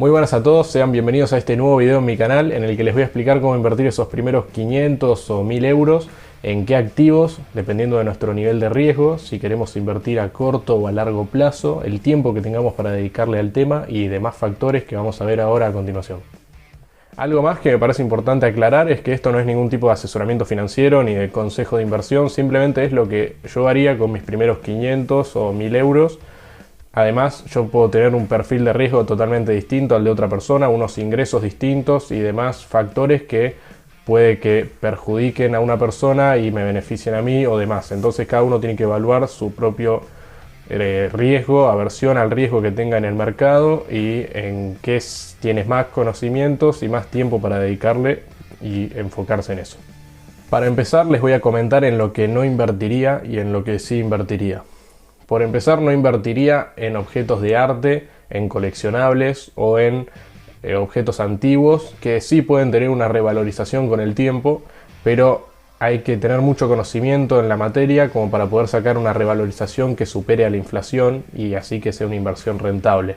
Muy buenas a todos, sean bienvenidos a este nuevo video en mi canal en el que les voy a explicar cómo invertir esos primeros 500 o 1000 euros en qué activos, dependiendo de nuestro nivel de riesgo, si queremos invertir a corto o a largo plazo, el tiempo que tengamos para dedicarle al tema y demás factores que vamos a ver ahora a continuación. Algo más que me parece importante aclarar es que esto no es ningún tipo de asesoramiento financiero ni de consejo de inversión, simplemente es lo que yo haría con mis primeros 500 o 1000 euros. Además, yo puedo tener un perfil de riesgo totalmente distinto al de otra persona, unos ingresos distintos y demás factores que puede que perjudiquen a una persona y me beneficien a mí o demás. Entonces cada uno tiene que evaluar su propio riesgo, aversión al riesgo que tenga en el mercado y en qué tienes más conocimientos y más tiempo para dedicarle y enfocarse en eso. Para empezar, les voy a comentar en lo que no invertiría y en lo que sí invertiría. Por empezar, no invertiría en objetos de arte, en coleccionables o en objetos antiguos que sí pueden tener una revalorización con el tiempo, pero hay que tener mucho conocimiento en la materia como para poder sacar una revalorización que supere a la inflación y así que sea una inversión rentable.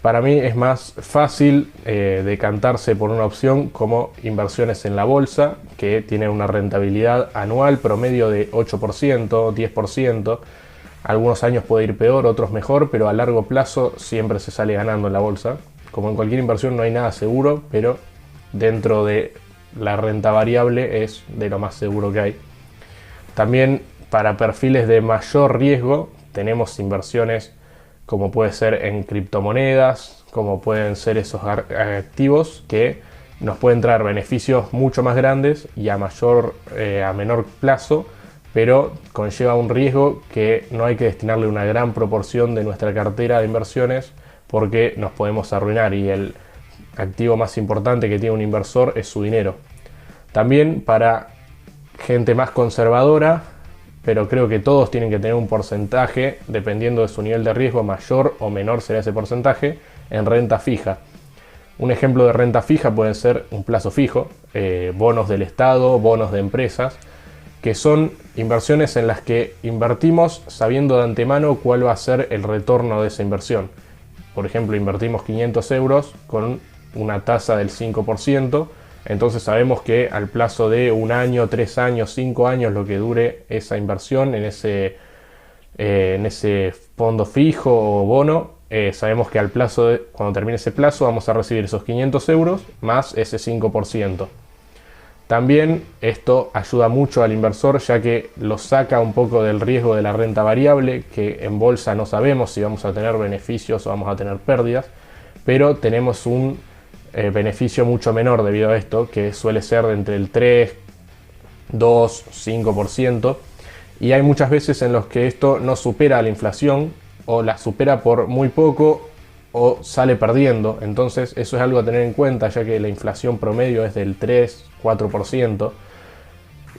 Para mí es más fácil decantarse por una opción como inversiones en la bolsa, que tienen una rentabilidad anual promedio de 8%, 10%. Algunos años puede ir peor, otros mejor, pero a largo plazo siempre se sale ganando en la bolsa. Como en cualquier inversión no hay nada seguro, pero dentro de la renta variable es de lo más seguro que hay. También para perfiles de mayor riesgo tenemos inversiones como puede ser en criptomonedas, como pueden ser esos activos que nos pueden traer beneficios mucho más grandes y a menor plazo, pero conlleva un riesgo que no hay que destinarle una gran proporción de nuestra cartera de inversiones porque nos podemos arruinar y el activo más importante que tiene un inversor es su dinero. También para gente más conservadora, pero creo que todos tienen que tener un porcentaje, dependiendo de su nivel de riesgo, mayor o menor será ese porcentaje, en renta fija. Un ejemplo de renta fija puede ser un plazo fijo, bonos del Estado, bonos de empresas, que son inversiones en las que invertimos sabiendo de antemano cuál va a ser el retorno de esa inversión. Por ejemplo, invertimos 500 euros con una tasa del 5%, entonces sabemos que al plazo de un año, 3 años, 5 años, lo que dure esa inversión en ese fondo fijo o bono, sabemos que cuando termine ese plazo vamos a recibir esos 500 euros más ese 5%. También esto ayuda mucho al inversor ya que lo saca un poco del riesgo de la renta variable, que en bolsa no sabemos si vamos a tener beneficios o vamos a tener pérdidas, pero tenemos un beneficio mucho menor debido a esto, que suele ser de entre el 3, 2, 5%, y hay muchas veces en los que esto no supera la inflación o la supera por muy poco o sale perdiendo. Entonces eso es algo a tener en cuenta ya que la inflación promedio es del 3, 4%,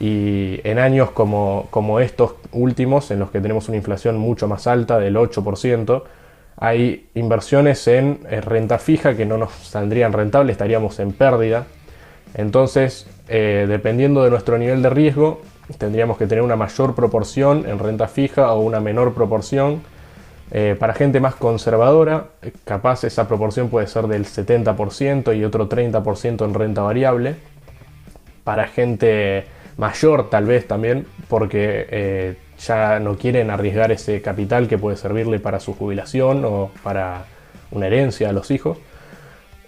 y en años como estos últimos en los que tenemos una inflación mucho más alta del 8%, hay inversiones en renta fija que no nos saldrían rentables, estaríamos en pérdida. Entonces dependiendo de nuestro nivel de riesgo tendríamos que tener una mayor proporción en renta fija o una menor proporción. Para gente más conservadora, capaz esa proporción puede ser del 70% y otro 30% en renta variable. Para gente mayor tal vez también, porque ya no quieren arriesgar ese capital que puede servirle para su jubilación o para una herencia a los hijos.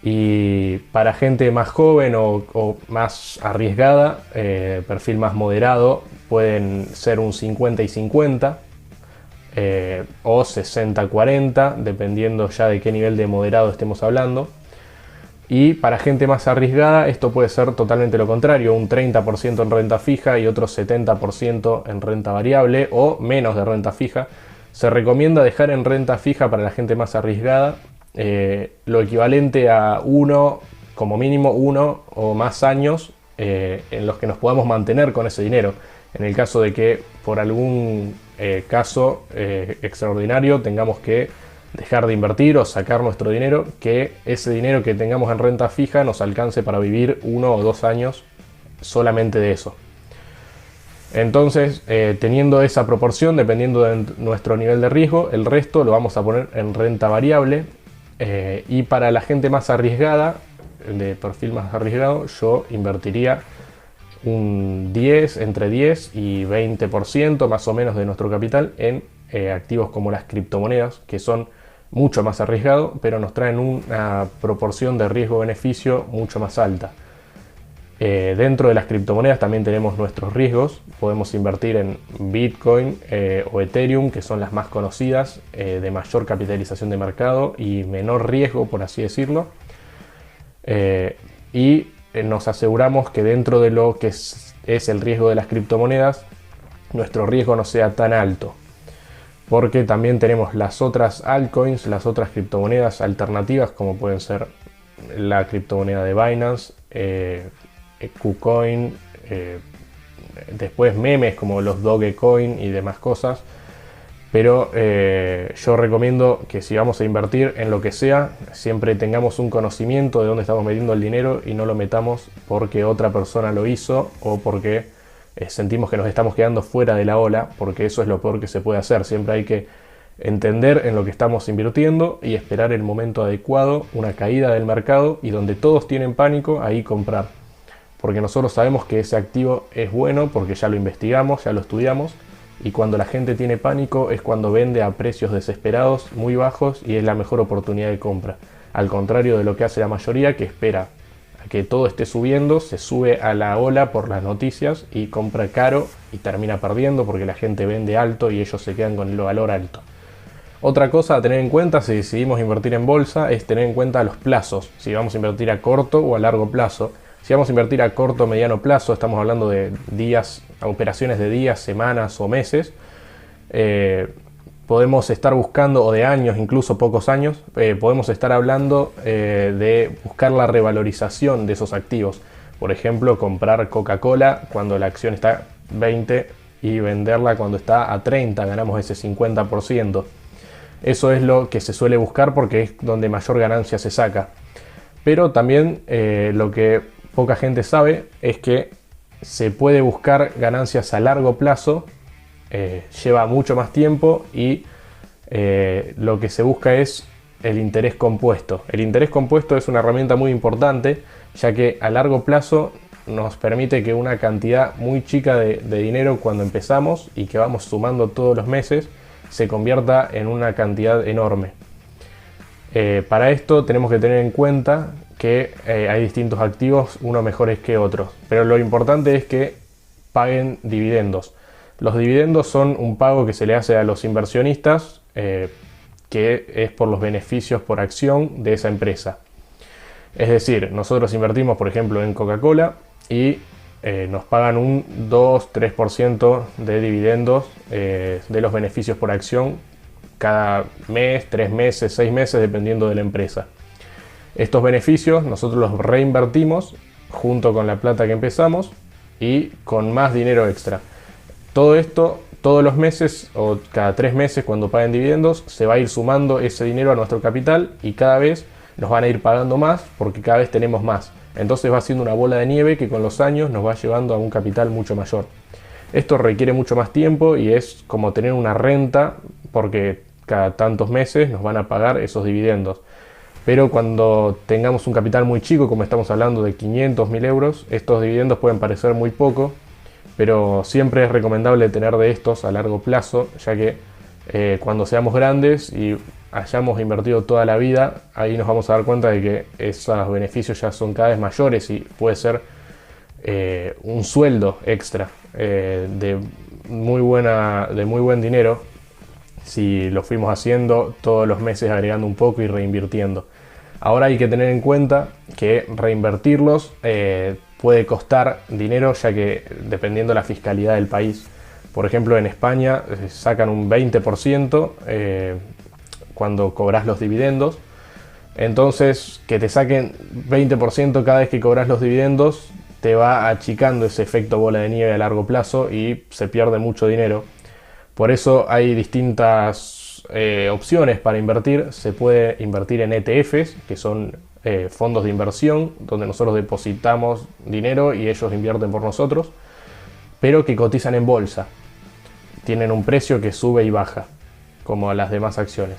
Y para gente más joven o más arriesgada, perfil más moderado, pueden ser un 50 y 50. O 60-40, dependiendo ya de qué nivel de moderado estemos hablando. Y para gente más arriesgada esto puede ser totalmente lo contrario, un 30% en renta fija y otro 70% en renta variable o menos de renta fija. Se recomienda dejar en renta fija para la gente más arriesgada lo equivalente a como mínimo uno o más años en los que nos podamos mantener con ese dinero. En el caso de que por algún caso extraordinario tengamos que dejar de invertir o sacar nuestro dinero, que ese dinero que tengamos en renta fija nos alcance para vivir 1 o 2 años solamente de eso. Entonces, teniendo esa proporción, dependiendo de nuestro nivel de riesgo, el resto lo vamos a poner en renta variable. Y para la gente más arriesgada, de perfil más arriesgado, yo invertiría entre 10 y 20% más o menos de nuestro capital en activos como las criptomonedas, que son mucho más arriesgados, pero nos traen una proporción de riesgo-beneficio mucho más alta. Dentro de las criptomonedas también tenemos nuestros riesgos. Podemos invertir en Bitcoin o Ethereum, que son las más conocidas, de mayor capitalización de mercado y menor riesgo, por así decirlo. Y nos aseguramos que dentro de lo que es el riesgo de las criptomonedas, nuestro riesgo no sea tan alto. Porque también tenemos las otras altcoins, las otras criptomonedas alternativas, como pueden ser la criptomoneda de Binance, KuCoin, después memes como los Dogecoin y demás cosas. Pero yo recomiendo que si vamos a invertir en lo que sea, siempre tengamos un conocimiento de dónde estamos metiendo el dinero y no lo metamos porque otra persona lo hizo o porque sentimos que nos estamos quedando fuera de la ola, porque eso es lo peor que se puede hacer. Siempre hay que entender en lo que estamos invirtiendo y esperar el momento adecuado, una caída del mercado, y donde todos tienen pánico, ahí comprar. Porque nosotros sabemos que ese activo es bueno porque ya lo investigamos, ya lo estudiamos, y cuando la gente tiene pánico es cuando vende a precios desesperados, muy bajos, y es la mejor oportunidad de compra. Al contrario de lo que hace la mayoría, que espera a que todo esté subiendo, se sube a la ola por las noticias y compra caro y termina perdiendo porque la gente vende alto y ellos se quedan con el valor alto. Otra cosa a tener en cuenta si decidimos invertir en bolsa es tener en cuenta los plazos, si vamos a invertir a corto o a largo plazo. Si vamos a invertir a corto o mediano plazo, estamos hablando de días, operaciones de días, semanas o meses. Podemos estar buscando, o de años, incluso pocos años, podemos estar hablando de buscar la revalorización de esos activos. Por ejemplo, comprar Coca-Cola cuando la acción está 20 y venderla cuando está a 30, ganamos ese 50%. Eso es lo que se suele buscar porque es donde mayor ganancia se saca. Pero también lo que poca gente sabe es que se puede buscar ganancias a largo plazo, lleva mucho más tiempo y lo que se busca es el interés compuesto. El interés compuesto es una herramienta muy importante, ya que a largo plazo nos permite que una cantidad muy chica de dinero cuando empezamos y que vamos sumando todos los meses se convierta en una cantidad enorme. Para esto tenemos que tener en cuenta que hay distintos activos, unos mejores que otros, pero lo importante es que paguen dividendos. Los dividendos son un pago que se le hace a los inversionistas, que es por los beneficios por acción de esa empresa. Es decir, nosotros invertimos, por ejemplo, en Coca-Cola y nos pagan un 2-3% de dividendos de los beneficios por acción cada mes, 3 meses, 6 meses, dependiendo de la empresa. Estos beneficios nosotros los reinvertimos junto con la plata que empezamos y con más dinero extra. Todo esto, todos los meses o cada 3 meses cuando paguen dividendos, se va a ir sumando ese dinero a nuestro capital y cada vez nos van a ir pagando más porque cada vez tenemos más. Entonces va siendo una bola de nieve que con los años nos va llevando a un capital mucho mayor. Esto requiere mucho más tiempo y es como tener una renta porque cada tantos meses nos van a pagar esos dividendos. Pero cuando tengamos un capital muy chico, como estamos hablando de 500.000 euros, estos dividendos pueden parecer muy poco, pero siempre es recomendable tener de estos a largo plazo, ya que cuando seamos grandes y hayamos invertido toda la vida, ahí nos vamos a dar cuenta de que esos beneficios ya son cada vez mayores y puede ser un sueldo extra de muy buen dinero si lo fuimos haciendo todos los meses, agregando un poco y reinvirtiendo. Ahora hay que tener en cuenta que reinvertirlos puede costar dinero, ya que dependiendo de la fiscalidad del país. Por ejemplo, en España sacan un 20% cuando cobras los dividendos. Entonces, que te saquen 20% cada vez que cobras los dividendos te va achicando ese efecto bola de nieve a largo plazo y se pierde mucho dinero. Por eso hay distintas opciones para invertir. Se puede invertir en ETFs, que son fondos de inversión, donde nosotros depositamos dinero y ellos invierten por nosotros, pero que cotizan en bolsa. Tienen un precio que sube y baja, como las demás acciones.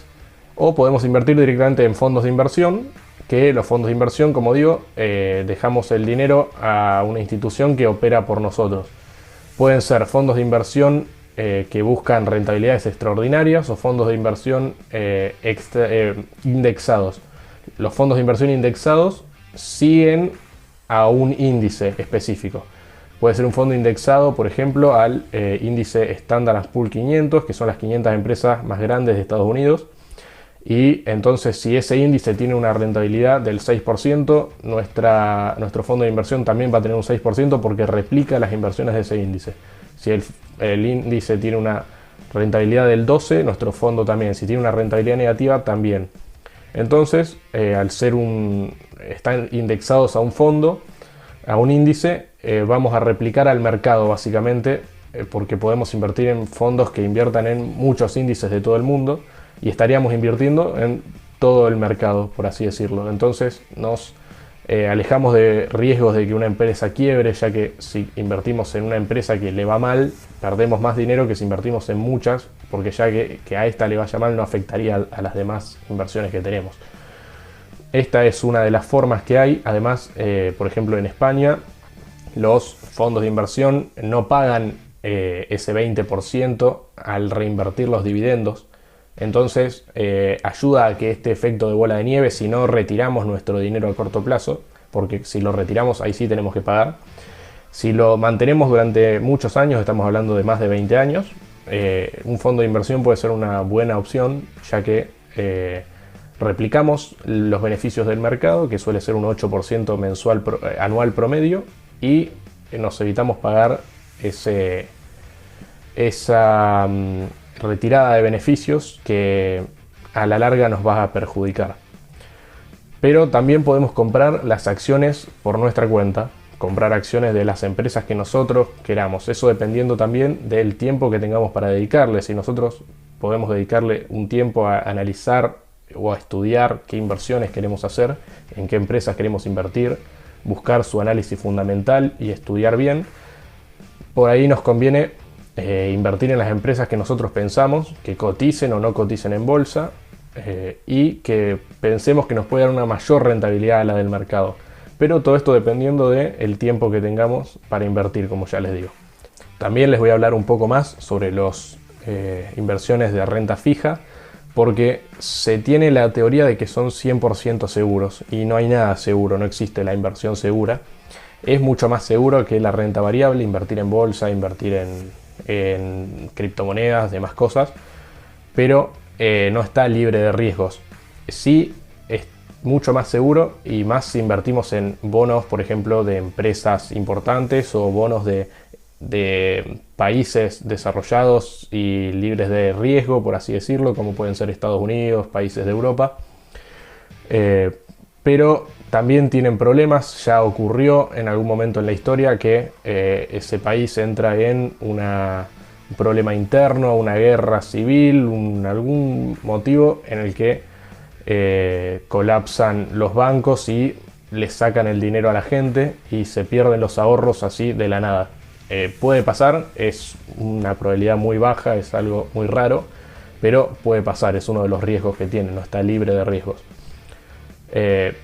O podemos invertir directamente en fondos de inversión, que los fondos de inversión, como digo, dejamos el dinero a una institución que opera por nosotros. Pueden ser fondos de inversión que buscan rentabilidades extraordinarias o fondos de inversión indexados. Los fondos de inversión indexados siguen a un índice específico. Puede ser un fondo indexado, por ejemplo, al índice Standard & Poor's 500, que son las 500 empresas más grandes de Estados Unidos. Y entonces, si ese índice tiene una rentabilidad del 6%, nuestro fondo de inversión también va a tener un 6% porque replica las inversiones de ese índice. Si el índice tiene una rentabilidad del 12%, nuestro fondo también. Si tiene una rentabilidad negativa, también. Entonces, al ser están indexados a un fondo, a un índice, vamos a replicar al mercado básicamente, porque podemos invertir en fondos que inviertan en muchos índices de todo el mundo y estaríamos invirtiendo en todo el mercado, por así decirlo. Entonces nos alejamos de riesgos de que una empresa quiebre, ya que si invertimos en una empresa que le va mal, perdemos más dinero que si invertimos en muchas, porque ya que a esta le vaya mal no afectaría a las demás inversiones que tenemos. Esta es una de las formas que hay. Además, por ejemplo, en España los fondos de inversión no pagan ese 20% al reinvertir los dividendos. Entonces ayuda a que este efecto de bola de nieve, si no retiramos nuestro dinero a corto plazo, porque si lo retiramos ahí sí tenemos que pagar. Si lo mantenemos durante muchos años, estamos hablando de más de 20 años, un fondo de inversión puede ser una buena opción, ya que replicamos los beneficios del mercado, que suele ser un 8% anual promedio, y nos evitamos pagar esa retirada de beneficios que a la larga nos va a perjudicar. Pero también podemos comprar las acciones por nuestra cuenta, comprar acciones de las empresas que nosotros queramos, eso dependiendo también del tiempo que tengamos para dedicarle. Si nosotros podemos dedicarle un tiempo a analizar o a estudiar qué inversiones queremos hacer, en qué empresas queremos invertir, buscar su análisis fundamental y estudiar bien, por ahí nos conviene invertir en las empresas que nosotros pensamos que coticen o no coticen en bolsa, y que pensemos que nos puede dar una mayor rentabilidad a la del mercado. Pero todo esto dependiendo del tiempo que tengamos para invertir, como ya les digo. También les voy a hablar un poco más sobre las inversiones de renta fija, porque se tiene la teoría de que son 100% seguros y no hay nada seguro, no existe la inversión segura. Es mucho más seguro que la renta variable, invertir en bolsa, invertir en criptomonedas, demás cosas, pero no está libre de riesgos. Sí es mucho más seguro, y más si invertimos en bonos, por ejemplo, de empresas importantes o bonos de países desarrollados y libres de riesgo, por así decirlo, como pueden ser Estados Unidos, países de Europa. Pero también tienen problemas. Ya ocurrió en algún momento en la historia que ese país entra en un problema interno, una guerra civil, algún motivo en el que colapsan los bancos y les sacan el dinero a la gente y se pierden los ahorros así de la nada. Puede pasar, es una probabilidad muy baja, es algo muy raro, pero puede pasar, es uno de los riesgos que tiene, no está libre de riesgos.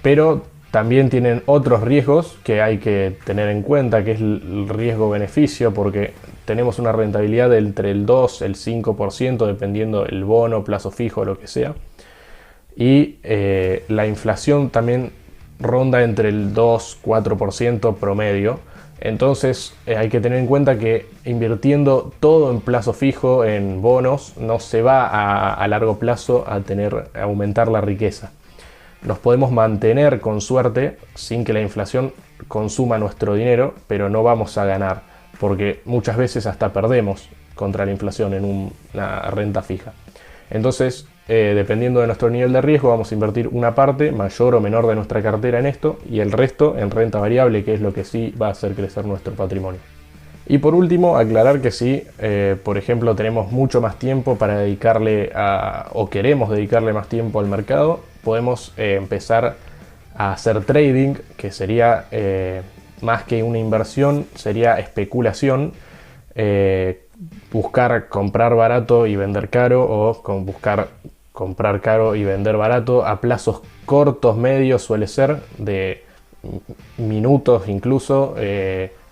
Pero también tienen otros riesgos que hay que tener en cuenta, que es el riesgo-beneficio, porque tenemos una rentabilidad de entre el 2 y el 5%, dependiendo del bono, plazo fijo, lo que sea. Y la inflación también ronda entre el 2-4% promedio. Entonces hay que tener en cuenta que invirtiendo todo en plazo fijo, en bonos, no se va a largo plazo a aumentar la riqueza. Nos podemos mantener con suerte sin que la inflación consuma nuestro dinero, pero no vamos a ganar, porque muchas veces hasta perdemos contra la inflación en una renta fija. Entonces, dependiendo de nuestro nivel de riesgo, vamos a invertir una parte mayor o menor de nuestra cartera en esto, y el resto en renta variable, que es lo que sí va a hacer crecer nuestro patrimonio. Y por último, aclarar que si, por ejemplo, tenemos mucho más tiempo para dedicarle o queremos dedicarle más tiempo al mercado, podemos empezar a hacer trading, que sería más que una inversión, sería especulación. Buscar comprar barato y vender caro, o buscar comprar caro y vender barato a plazos cortos, medios, suele ser de minutos incluso,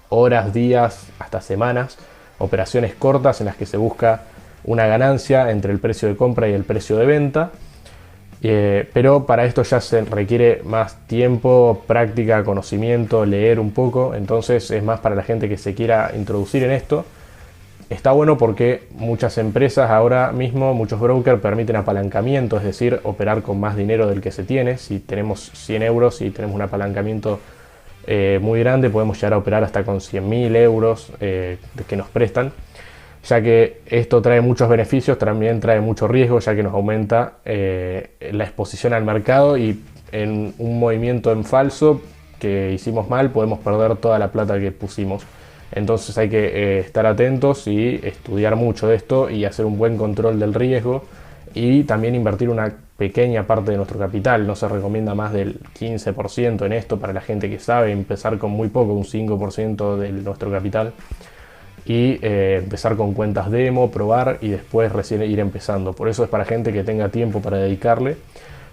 horas, días, hasta semanas. Operaciones cortas en las que se busca una ganancia entre el precio de compra y el precio de venta. Pero para esto ya se requiere más tiempo, práctica, conocimiento, leer un poco. Entonces es más para la gente que se quiera introducir en esto. Está bueno porque muchas empresas ahora mismo, muchos brokers permiten apalancamiento, es decir, operar con más dinero del que se tiene. Si tenemos 100 euros y tenemos un apalancamiento muy grande, podemos llegar a operar hasta con 100.000 euros que nos prestan. Ya que esto trae muchos beneficios, también trae mucho riesgo, ya que nos aumenta la exposición al mercado, y en un movimiento en falso que hicimos mal podemos perder toda la plata que pusimos. Entonces hay que estar atentos y estudiar mucho de esto y hacer un buen control del riesgo, y también invertir una pequeña parte de nuestro capital. No se recomienda más del 15% en esto para la gente que sabe empezar con muy poco, un 5% de nuestro capital. Y empezar con cuentas demo, probar y después recién ir empezando. Por eso es para gente que tenga tiempo para dedicarle,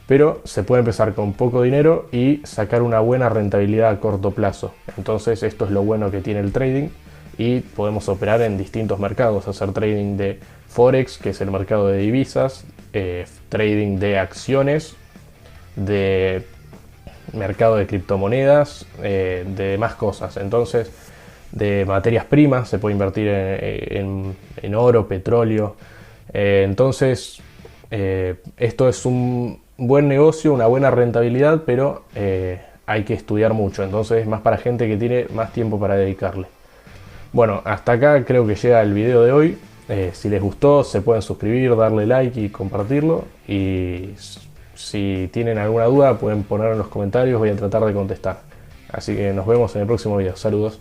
pero se puede empezar con poco dinero y sacar una buena rentabilidad a corto plazo. Entonces esto es lo bueno que tiene el trading, y podemos operar en distintos mercados, hacer trading de Forex, que es el mercado de divisas, trading de acciones, de mercado de criptomonedas, de más cosas. Entonces, de materias primas, se puede invertir en oro, petróleo. Entonces, esto es un buen negocio, una buena rentabilidad, pero hay que estudiar mucho. Entonces, es más para gente que tiene más tiempo para dedicarle. Bueno, hasta acá creo que llega el video de hoy. Si les gustó, se pueden suscribir, darle like y compartirlo. Y si tienen alguna duda, pueden ponerlo en los comentarios, voy a tratar de contestar. Así que nos vemos en el próximo video. Saludos.